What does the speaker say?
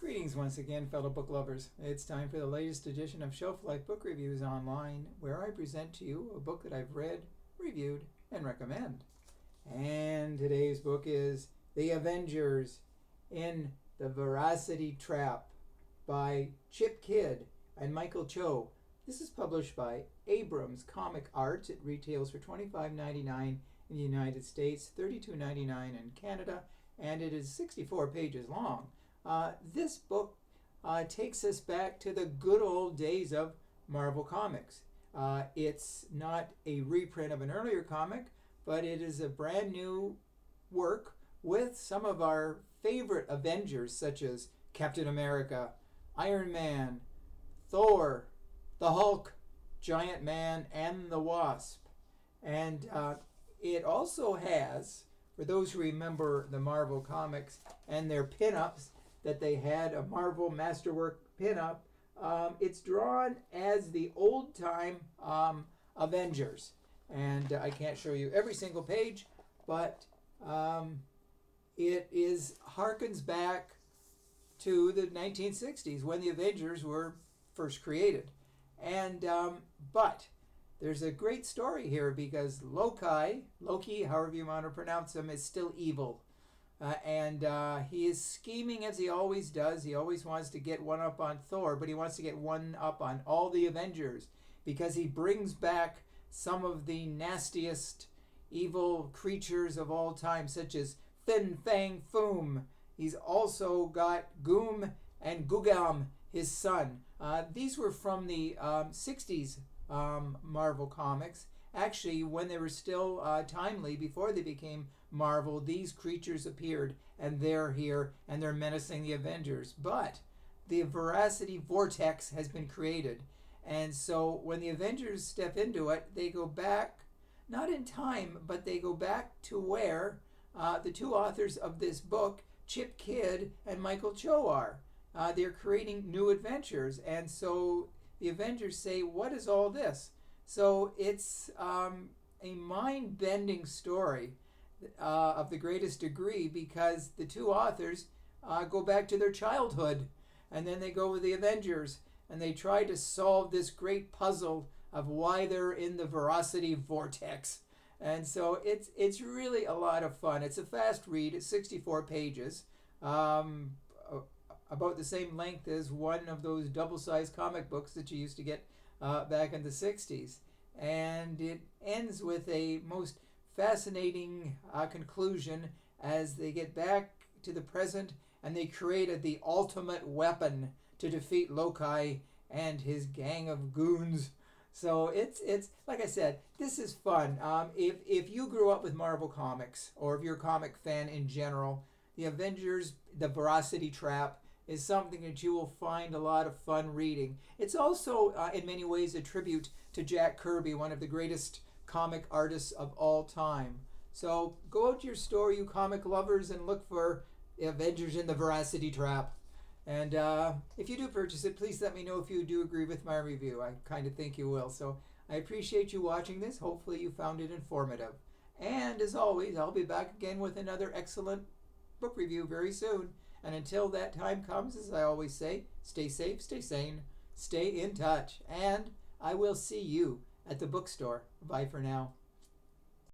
Greetings once again, fellow book lovers. It's time for the latest edition of Shelf Life Book Reviews Online, where I present to you a book that I've read, reviewed, and recommend. And today's book is The Avengers in the Veracity Trap by Chip Kidd and Michael Cho. This is published by Abrams Comic Arts. It retails for $25.99 in the United States, $32.99 in Canada, and it is 64 pages long. This book takes us back to the good old days of Marvel Comics. It's not a reprint of an earlier comic, but it is a brand new work with some of our favorite Avengers, such as Captain America, Iron Man, Thor, the Hulk, Giant Man, and the Wasp. And it also has, for those who remember the Marvel Comics and their pinups, that they had a Marvel Masterwork pinup. It's drawn as the old-time Avengers. And I can't show you every single page, but it harkens back to the 1960s when the Avengers were first created. And but there's a great story here because Loki, however you want to pronounce him, is still evil. And he is scheming as he always does. He always wants to get one up on Thor, but he wants to get one up on all the Avengers because he brings back some of the nastiest evil creatures of all time, such as Fin Fang Foom. He's also got Goom and Gugam, his son. These were from the 60s Marvel Comics. Actually, when they were still timely, before they became Marvel, these creatures appeared, and they're here, and they're menacing the Avengers. But the Veracity Vortex has been created, and so when the Avengers step into it, they go back, not in time, but they go back to where the two authors of this book, Chip Kidd and Michael Cho, are. They're creating new adventures, and so the Avengers say, what is all this? So it's a mind-bending story of the greatest degree because the two authors go back to their childhood, and then they go with the Avengers, and they try to solve this great puzzle of why they're in the Veracity Vortex. And so it's really a lot of fun. It's a fast read. It's 64 pages, about the same length as one of those double-sized comic books that you used to get back in the 60s. And it ends with a most fascinating conclusion as they get back to the present and they created the ultimate weapon to defeat Loki and his gang of goons. So it's like I said, this is fun. If you grew up with Marvel Comics, or if you're a comic fan in general, the Avengers, the Veracity Trap, is something that you will find a lot of fun reading. It's also, in many ways, a tribute to Jack Kirby, one of the greatest comic artists of all time. So go out to your store, you comic lovers, and look for Avengers in the Veracity Trap. And if you do purchase it, please let me know if you do agree with my review. I kind of think you will. So I appreciate you watching this. Hopefully you found it informative. And as always, I'll be back again with another excellent book review very soon. And until that time comes, as I always say, stay safe, stay sane, stay in touch, and I will see you at the bookstore. Bye for now.